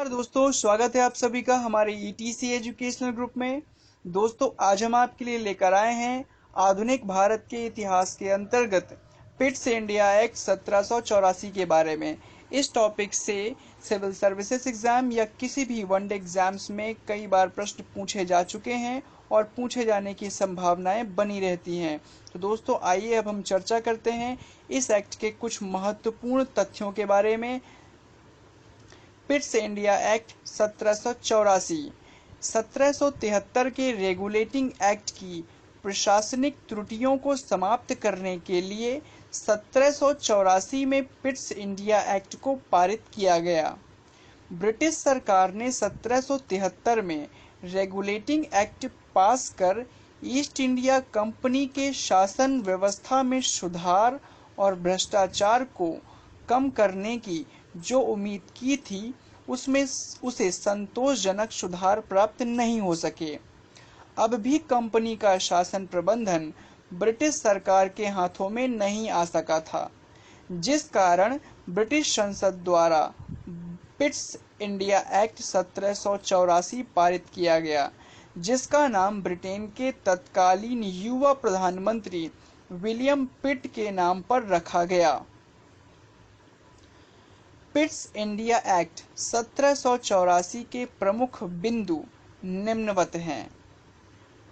नमस्कार दोस्तों, स्वागत है आप सभी का हमारे ईटीसी एजुकेशनल ग्रुप में। दोस्तों, आज हम आपके लिए लेकर आए हैं आधुनिक भारत के इतिहास के अंतर्गत पिट्स इंडिया एक्ट 1784 के बारे में। इस टॉपिक से सिविल सर्विसेज एग्जाम या किसी भी वनडे एग्जाम्स में कई बार प्रश्न पूछे जा चुके हैं और पूछे जाने की संभावनाएं बनी रहती हैं। तो दोस्तों, आइए अब हम चर्चा करते हैं इस एक्ट के कुछ महत्वपूर्ण तथ्यों के बारे में। पिट्स इंडिया एक्ट 1784 1773 के रेगुलेटिंग एक्ट की प्रशासनिक त्रुटियों को समाप्त करने के लिए 1784 में पिट्स इंडिया एक्ट को पारित किया गया। ब्रिटिश सरकार ने 1773 में रेगुलेटिंग एक्ट पास कर ईस्ट इंडिया कंपनी के शासन व्यवस्था में सुधार और भ्रष्टाचार को कम करने की जो उम्मीद की थी, उसमें उसे संतोषजनक सुधार प्राप्त नहीं हो सके। अब भी कंपनी का शासन प्रबंधन ब्रिटिश सरकार के हाथों में नहीं आ सका था, जिस कारण ब्रिटिश संसद द्वारा पिट्स इंडिया एक्ट 1784 पारित किया गया, जिसका नाम ब्रिटेन के तत्कालीन युवा प्रधानमंत्री विलियम पिट के नाम पर रखा गया। पिट्स इंडिया एक्ट 1784 के प्रमुख बिंदु निम्नवत हैं।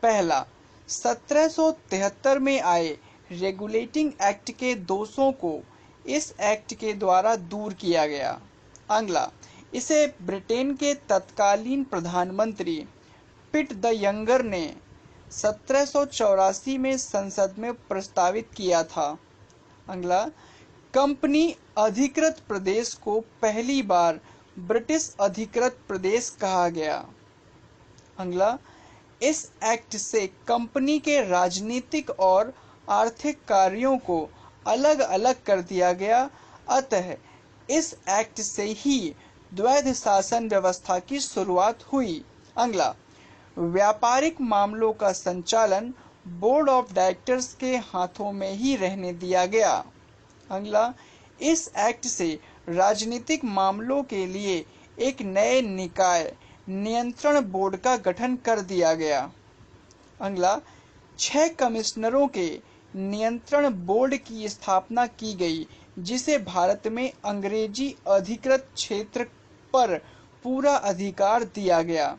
पहला, 1773 में आए रेगुलेटिंग एक्ट के दोषों को इस एक्ट के द्वारा दूर किया गया। अगला, इसे ब्रिटेन के तत्कालीन प्रधानमंत्री पिट द यंगर ने 1784 में संसद में प्रस्तावित किया था। अगला, कंपनी अधिकृत प्रदेश को पहली बार ब्रिटिश अधिकृत प्रदेश कहा गया। अगला, इस एक्ट से कंपनी के राजनीतिक और आर्थिक कार्यों को अलग अलग कर दिया गया। अतः इस एक्ट से ही द्वैध शासन व्यवस्था की शुरुआत हुई। अगला, व्यापारिक मामलों का संचालन बोर्ड ऑफ डायरेक्टर्स के हाथों में ही रहने दिया गया। अगला, इस एक्ट से राजनीतिक मामलों के लिए एक नए निकाय नियंत्रण बोर्ड का गठन कर दिया गया। अगला, 6 कमिश्नरों के नियंत्रण बोर्ड की स्थापना की गई, जिसे भारत में अंग्रेजी अधिकृत क्षेत्र पर पूरा अधिकार दिया गया।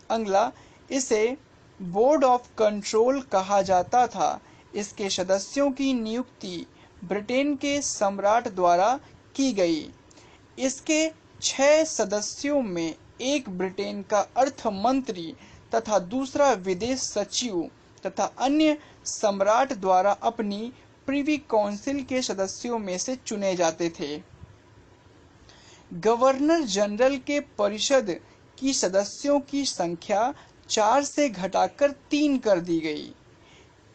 अगला, इसे बोर्ड ऑफ कंट्रोल कहा जाता था। इसके सदस्यों की नियुक्ति ब्रिटेन के सम्राट द्वारा की गई। इसके 6 सदस्यों में एक ब्रिटेन का अर्थ मंत्री तथा दूसरा विदेश सचिव तथा अन्य सम्राट द्वारा अपनी प्रिवी काउंसिल के सदस्यों में से चुने जाते थे। गवर्नर जनरल के परिषद की सदस्यों की संख्या 4 से घटाकर 3 कर दी गई।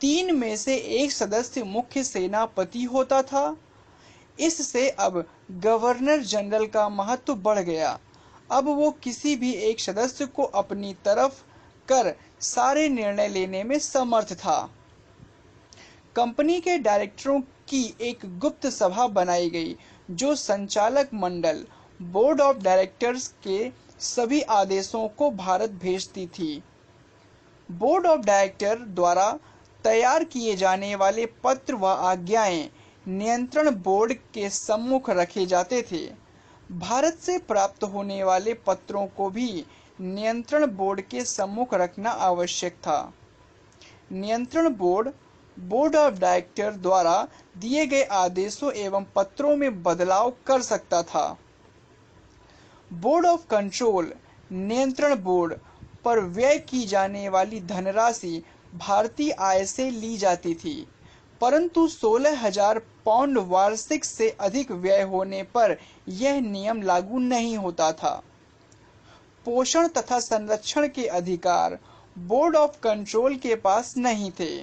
3 में से एक सदस्य मुख्य सेनापति होता था। इससे अब गवर्नर जनरल का महत्व बढ़ गया। अब वो किसी भी एक सदस्य को अपनी तरफ कर सारे निर्णय लेने में समर्थ था। कंपनी के डायरेक्टरों की एक गुप्त सभा बनाई गई, जो संचालक मंडल बोर्ड ऑफ डायरेक्टर्स के सभी आदेशों को भारत भेजती थी। बोर्ड ऑफ डायरेक्टर द्वारा तैयार किए जाने वाले पत्र व आज्ञाएं नियंत्रण बोर्ड के सम्मुख रखे जाते थे। भारत से प्राप्त होने वाले पत्रों को भी नियंत्रण बोर्ड के सम्मुख रखना आवश्यक था। नियंत्रण बोर्ड बोर्ड ऑफ डायरेक्टर द्वारा दिए गए आदेशों एवं पत्रों में बदलाव कर सकता था। बोर्ड ऑफ कंट्रोल नियंत्रण बोर्ड पर व्यय की जाने वाली धनराशि भारतीय आय से ली जाती थी, परंतु 16,000 पाउंड वार्षिक से अधिक व्यय होने पर यह नियम लागू नहीं होता था। पोषण तथा संरक्षण के अधिकार बोर्ड ऑफ कंट्रोल के पास नहीं थे,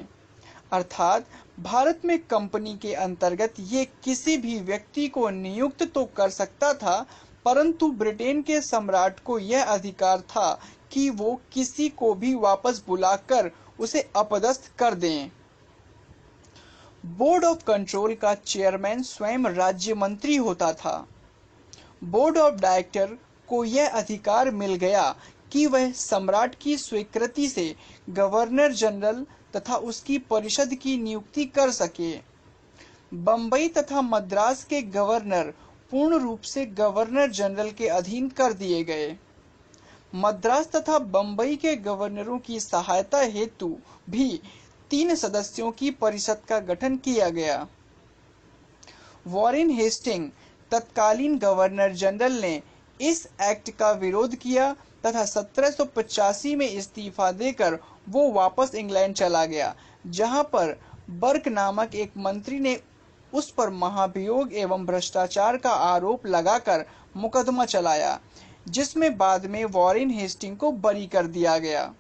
अर्थात भारत में कंपनी के अंतर्गत ये किसी भी व्यक्ति को नियुक्त तो कर सकता था, परंतु ब्रिटेन के सम्राट को यह अधिकार था कि वो किसी को भी वापस बुलाकर उसे अपदस्थ कर दें। बोर्ड ऑफ कंट्रोल का चेयरमैन स्वयं राज्य मंत्री होता था। बोर्ड ऑफ डायरेक्टर को यह अधिकार मिल गया कि वह सम्राट की स्वीकृति से गवर्नर जनरल तथा उसकी परिषद की नियुक्ति कर सके। बंबई तथा मद्रास के गवर्नर पूर्ण रूप से गवर्नर जनरल के अधीन कर दिए गए। मद्रास तथा बंबई के गवर्नरों की सहायता हेतु भी 3 सदस्यों की परिषद का गठन किया गया। वॉरेन हेस्टिंग तत्कालीन गवर्नर जनरल ने इस एक्ट का विरोध किया तथा 1785 में इस्तीफा देकर वो वापस इंग्लैंड चला गया, जहां पर बर्क नामक एक मंत्री ने उस पर महाभियोग एवं भ्रष्टाचार का आरोप लगाकर मुकदमा चलाया, जिसमें बाद में वॉरेन हेस्टिंग को बरी कर दिया गया।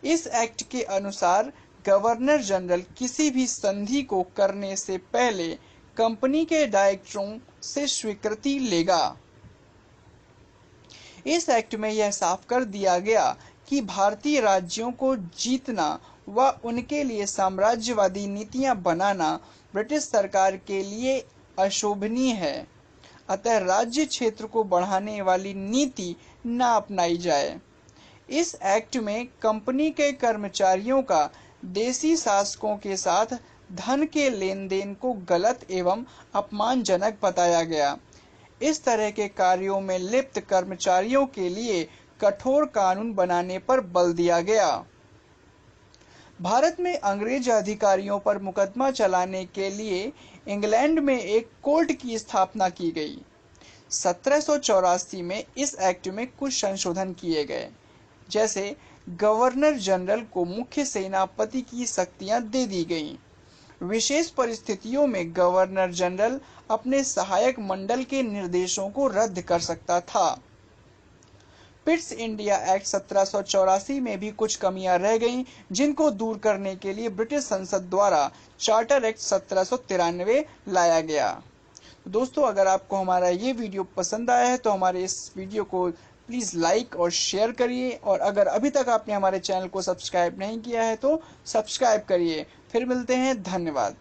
इस एक्ट के अनुसार गवर्नर जनरल किसी भी संधि को करने से पहले कंपनी के डायरेक्टरों से स्वीकृति लेगा। इस एक्ट में यह साफ कर दिया गया कि भारतीय राज्यों को जीतना व उनके लिए साम्राज्यवादी नीतियां बनाना ब्रिटिश सरकार के लिए अशोभनीय है, अतः राज्य क्षेत्र को बढ़ाने वाली नीति न अपनाई जाए। इस एक्ट में कंपनी के कर्मचारियों का देसी शासकों के साथ धन के लेन देन को गलत एवं अपमानजनक बताया गया। इस तरह के कार्यों में लिप्त कर्मचारियों के लिए कठोर कानून बनाने पर बल दिया गया। भारत में अंग्रेज अधिकारियों पर मुकदमा चलाने के लिए इंग्लैंड में एक कोर्ट की स्थापना की गई। 1784 में इस एक्ट में कुछ संशोधन किए गए, जैसे गवर्नर जनरल को मुख्य सेनापति की शक्तियां दे दी गईं। विशेष परिस्थितियों में गवर्नर जनरल अपने सहायक मंडल के निर्देशों को रद्द कर सकता था। पिट्स इंडिया एक्ट 1784 में भी कुछ कमियां रह गईं, जिनको दूर करने के लिए ब्रिटिश संसद द्वारा चार्टर एक्ट 1793 लाया गया। दोस्तों, अगर आपको हमारा ये वीडियो पसंद आया है तो हमारे इस वीडियो को प्लीज़ लाइक और शेयर करिए, और अगर अभी तक आपने हमारे चैनल को सब्सक्राइब नहीं किया है तो सब्सक्राइब करिए। फिर मिलते हैं, धन्यवाद।